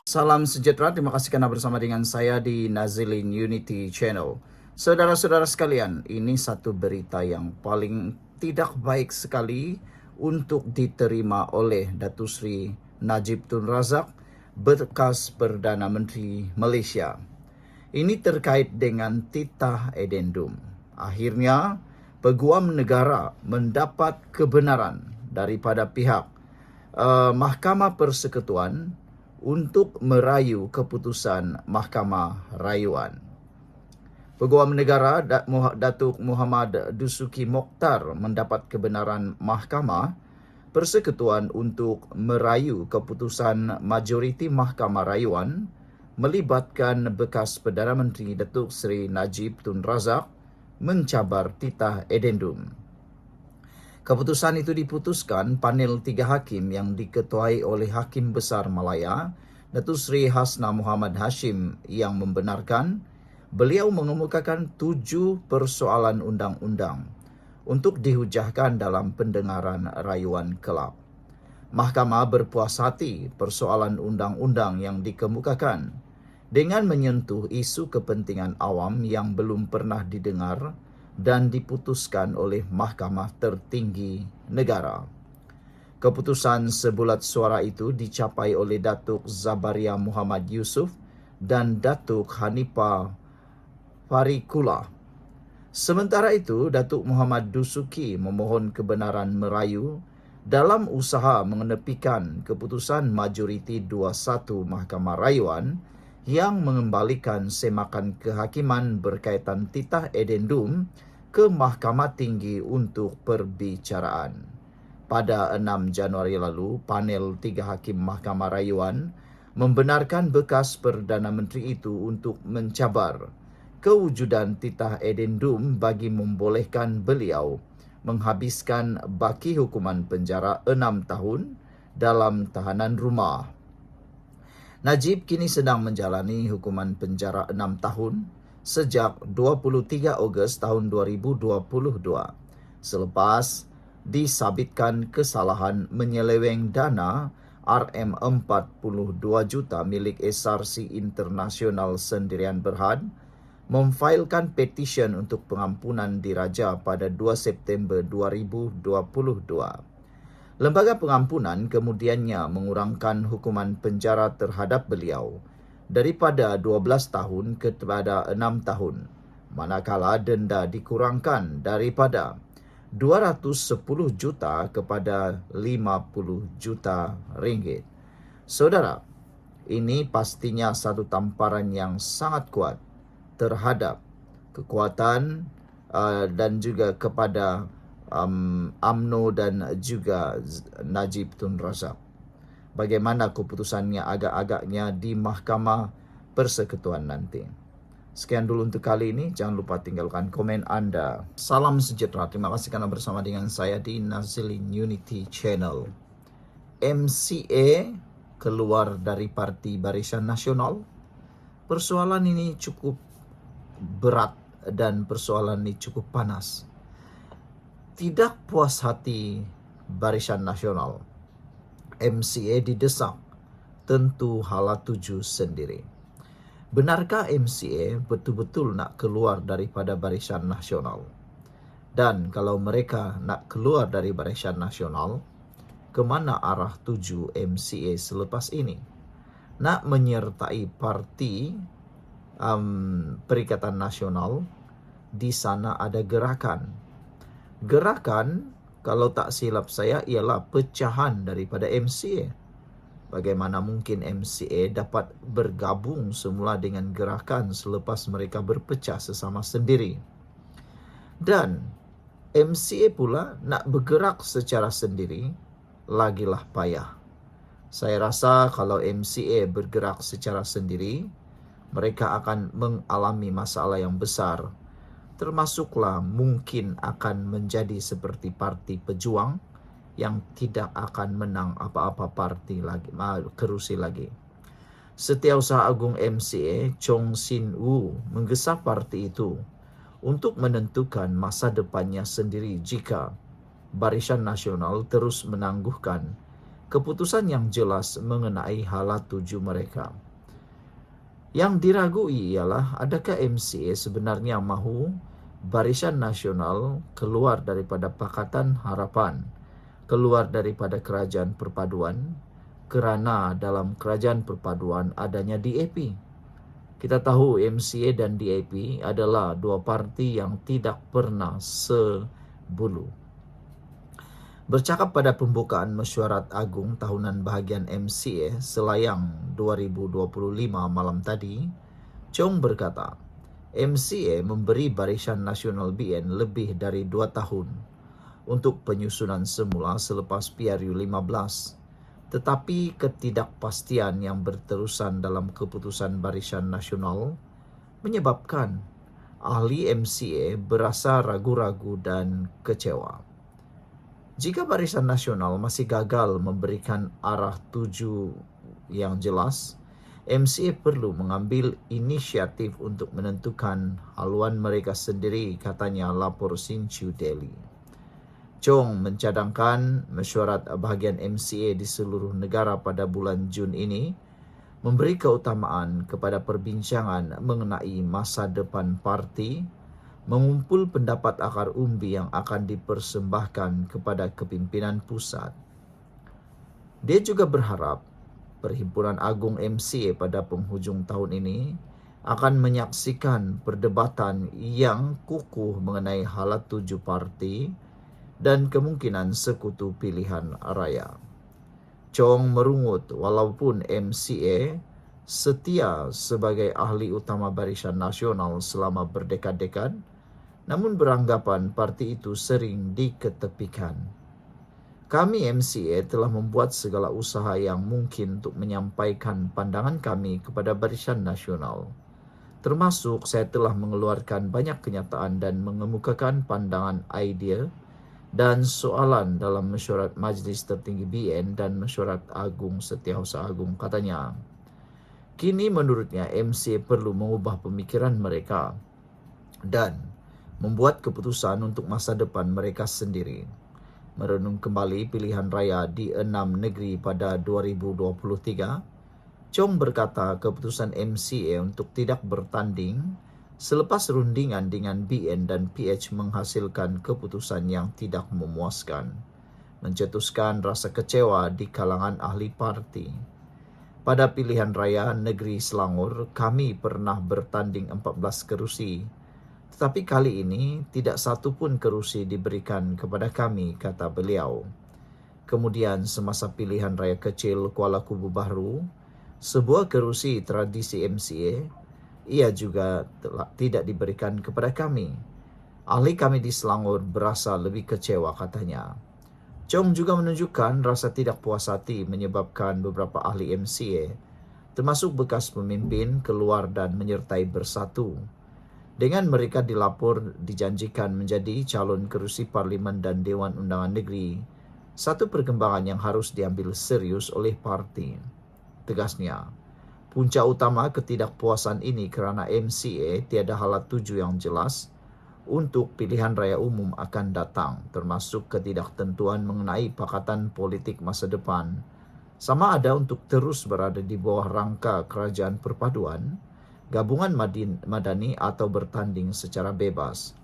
Salam sejahtera, terima kasih karena bersama dengan saya di Nazilin Unity Channel. Saudara-saudara sekalian, ini satu berita yang paling tidak baik sekali untuk diterima oleh Datuk Seri Najib Tun Razak, bekas Perdana Menteri Malaysia. Ini terkait dengan titah edendum. Akhirnya, Peguam Negara mendapat kebenaran daripada pihak Mahkamah Persekutuan untuk merayu keputusan Mahkamah Rayuan. Peguam Negara Datuk Muhammad Dusuki Mokhtar mendapat kebenaran Mahkamah Persekutuan untuk merayu keputusan majoriti Mahkamah Rayuan melibatkan bekas Perdana Menteri Datuk Seri Najib Tun Razak mencabar titah edendum. Keputusan itu diputuskan panel 3 hakim yang diketuai oleh Hakim Besar Malaya, Datuk Seri Hasna Muhammad Hashim, yang membenarkan beliau mengemukakan 7 persoalan undang-undang untuk dihujahkan dalam pendengaran rayuan kelab. Mahkamah berpuas hati persoalan undang-undang yang dikemukakan dengan menyentuh isu kepentingan awam yang belum pernah didengar dan diputuskan oleh Mahkamah Tertinggi Negara. Keputusan sebulat suara itu dicapai oleh Datuk Zabaria Muhammad Yusof dan Datuk Hanifah Farikula. Sementara itu, Datuk Muhammad Dusuki memohon kebenaran merayu dalam usaha mengenepikan keputusan majoriti 21 Mahkamah Rayuan yang mengembalikan semakan kehakiman berkaitan titah edendum ke Mahkamah Tinggi untuk perbicaraan. Pada 6 Januari lalu, panel 3 hakim Mahkamah Rayuan membenarkan bekas Perdana Menteri itu untuk mencabar kewujudan titah edendum bagi membolehkan beliau menghabiskan baki hukuman penjara 6 tahun dalam tahanan rumah. Najib kini sedang menjalani hukuman penjara 6 tahun sejak 23 Ogos tahun 2022 selepas disabitkan kesalahan menyeleweng dana RM42 juta milik SRC International Sendirian Berhad, memfailkan petisyen untuk pengampunan diraja pada 2 September 2022. Lembaga pengampunan kemudiannya mengurangkan hukuman penjara terhadap beliau daripada 12 tahun kepada 6 tahun, manakala denda dikurangkan daripada 210 juta kepada 50 juta ringgit. Saudara, ini pastinya satu tamparan yang sangat kuat terhadap kekuatan dan juga kepada UMNO dan juga Najib Tun Razak. Bagaimana keputusannya agak-agaknya di Mahkamah Persekutuan nanti. Sekian dulu untuk kali ini. Jangan lupa tinggalkan komen Anda. Salam sejahtera. Terima kasih karena bersama dengan saya di Nazilin Unity Channel. MCA keluar dari Parti Barisan Nasional. Persoalan ini cukup berat dan persoalan ini cukup panas. Tidak puas hati Barisan Nasional, MCA didesak tentu hala tuju sendiri. Benarkah MCA betul-betul nak keluar daripada Barisan Nasional? Dan kalau mereka nak keluar dari Barisan Nasional, kemana arah tuju MCA selepas ini? Nak menyertai parti Perikatan Nasional, di sana ada gerakan. Gerakan, kalau tak silap saya, ialah pecahan daripada MCA. Bagaimana mungkin MCA dapat bergabung semula dengan gerakan selepas mereka berpecah sesama sendiri? Dan MCA pula nak bergerak secara sendiri, lagilah payah. Saya rasa kalau MCA bergerak secara sendiri, mereka akan mengalami masalah yang besar. Termasuklah mungkin akan menjadi seperti Parti Pejuang yang tidak akan menang apa-apa parti lagi, kerusi lagi. Setiausaha Agung MCA Chong Sin Wu menggesa parti itu untuk menentukan masa depannya sendiri jika Barisan Nasional terus menangguhkan keputusan yang jelas mengenai hala tuju mereka. Yang diragui ialah adakah MCA sebenarnya mahu Barisan Nasional keluar daripada Pakatan Harapan, keluar daripada Kerajaan Perpaduan, kerana dalam Kerajaan Perpaduan adanya DAP. Kita tahu MCA dan DAP adalah dua parti yang tidak pernah sebulu. Bercakap pada pembukaan mesyuarat agung tahunan bahagian MCA selayang 2025 malam tadi, Chong berkata, MCA memberi Barisan Nasional BN lebih dari 2 tahun untuk penyusunan semula selepas PRU 15. Tetapi ketidakpastian yang berterusan dalam keputusan Barisan Nasional menyebabkan ahli MCA berasa ragu-ragu dan kecewa. Jika Barisan Nasional masih gagal memberikan arah tuju yang jelas, MCA perlu mengambil inisiatif untuk menentukan haluan mereka sendiri, katanya lapor Sinchu Daily. Chong mencadangkan mesyuarat bahagian MCA di seluruh negara pada bulan Jun ini memberi keutamaan kepada perbincangan mengenai masa depan parti, mengumpul pendapat akar umbi yang akan dipersembahkan kepada kepimpinan pusat. Dia juga berharap Perhimpunan Agung MCA pada penghujung tahun ini akan menyaksikan perdebatan yang kukuh mengenai hala tuju parti dan kemungkinan sekutu pilihan raya. Chong merungut walaupun MCA setia sebagai ahli utama Barisan Nasional selama berdekad-dekad, namun beranggapan parti itu sering diketepikan. Kami MCA telah membuat segala usaha yang mungkin untuk menyampaikan pandangan kami kepada Barisan Nasional. Termasuk saya telah mengeluarkan banyak kenyataan dan mengemukakan pandangan, idea dan soalan dalam mesyuarat Majlis Tertinggi BN dan mesyuarat Agung Setiausaha Agung, katanya. Kini menurutnya MCA perlu mengubah pemikiran mereka dan membuat keputusan untuk masa depan mereka sendiri. Merenung kembali pilihan raya di 6 negeri pada 2023, Chong berkata keputusan MCA untuk tidak bertanding selepas rundingan dengan BN dan PH menghasilkan keputusan yang tidak memuaskan, mencetuskan rasa kecewa di kalangan ahli parti. Pada pilihan raya negeri Selangor, kami pernah bertanding 14 kerusi, tetapi kali ini tidak satu pun kerusi diberikan kepada kami, kata beliau. Kemudian semasa pilihan raya kecil Kuala Kubu Baru, sebuah kerusi tradisi MCA, ia juga tidak diberikan kepada kami. Ahli kami di Selangor berasa lebih kecewa, katanya. Chong juga menunjukkan rasa tidak puas hati menyebabkan beberapa ahli MCA, termasuk bekas pemimpin, keluar dan menyertai bersatu. Dengan mereka dilapor dijanjikan menjadi calon kerusi Parlimen dan Dewan Undangan Negeri, satu perkembangan yang harus diambil serius oleh parti. Tegasnya, punca utama ketidakpuasan ini kerana MCA tiada hala tuju yang jelas untuk pilihan raya umum akan datang, termasuk ketidaktentuan mengenai pakatan politik masa depan, sama ada untuk terus berada di bawah rangka kerajaan perpaduan, gabungan madani atau bertanding secara bebas.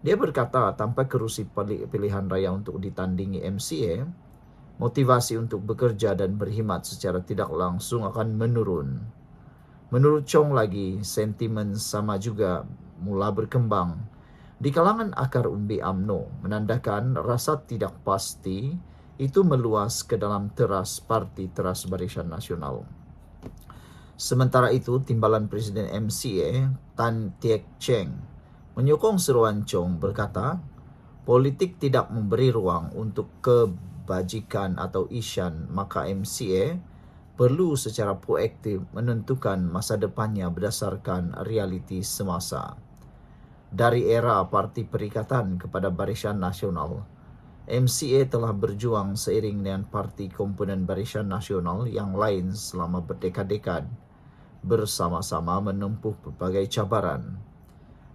Dia berkata tanpa kerusi pilihan raya untuk ditandingi MCA, motivasi untuk bekerja dan berkhidmat secara tidak langsung akan menurun. Menurut Chong lagi, sentimen sama juga mula berkembang di kalangan akar umbi UMNO, menandakan rasa tidak pasti itu meluas ke dalam teras parti teras Barisan Nasional. Sementara itu, Timbalan Presiden MCA, Tan Teck Cheng, menyokong seruan Chong berkata, politik tidak memberi ruang untuk kebajikan atau isyan, maka MCA perlu secara proaktif menentukan masa depannya berdasarkan realiti semasa. Dari era Parti Perikatan kepada Barisan Nasional, MCA telah berjuang seiring dengan parti komponen Barisan Nasional yang lain selama berdekad-dekad, bersama-sama menempuh berbagai cabaran.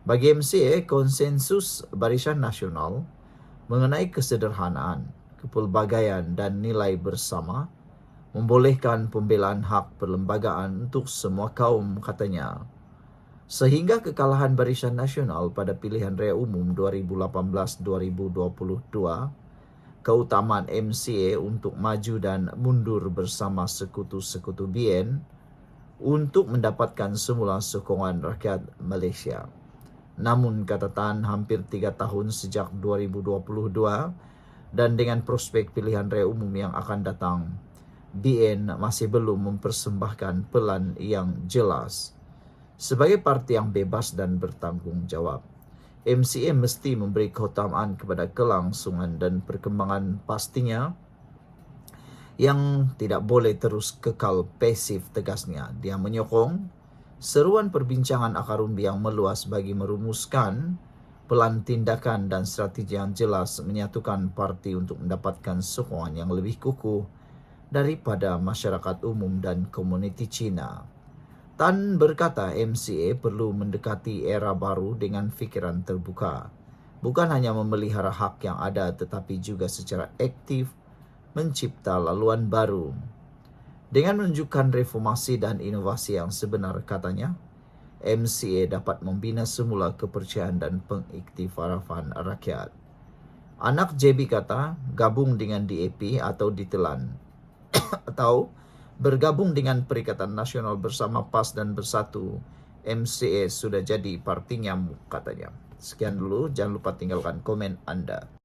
Bagi MCA, konsensus Barisan Nasional mengenai kesederhanaan, kepelbagaian dan nilai bersama, membolehkan pembelaan hak perlembagaan untuk semua kaum, katanya. Sehingga kekalahan Barisan Nasional pada pilihan raya umum 2018-2022, keutamaan MCA untuk maju dan mundur bersama sekutu-sekutu BN untuk mendapatkan semula sokongan rakyat Malaysia. Namun kata Tan, hampir 3 tahun sejak 2022 dan dengan prospek pilihan raya umum yang akan datang, BN masih belum mempersembahkan pelan yang jelas. Sebagai parti yang bebas dan bertanggung jawab, MCA mesti memberi keutamaan kepada kelangsungan dan perkembangan pastinya yang tidak boleh terus kekal pasif, tegasnya. Dia menyokong seruan perbincangan akar umbi yang meluas bagi merumuskan pelan tindakan dan strategi yang jelas menyatukan parti untuk mendapatkan sokongan yang lebih kukuh daripada masyarakat umum dan komuniti Cina. Tan berkata MCA perlu mendekati era baru dengan fikiran terbuka, bukan hanya memelihara hak yang ada tetapi juga secara aktif mencipta laluan baru. Dengan menunjukkan reformasi dan inovasi yang sebenar, katanya, MCA dapat membina semula kepercayaan dan pengiktirafan rakyat. Anak JB kata, gabung dengan DAP atau ditelan, atau bergabung dengan Perikatan Nasional Bersama PAS dan Bersatu, MCA sudah jadi parti nyamuk, katanya. Sekian dulu, jangan lupa tinggalkan komen Anda.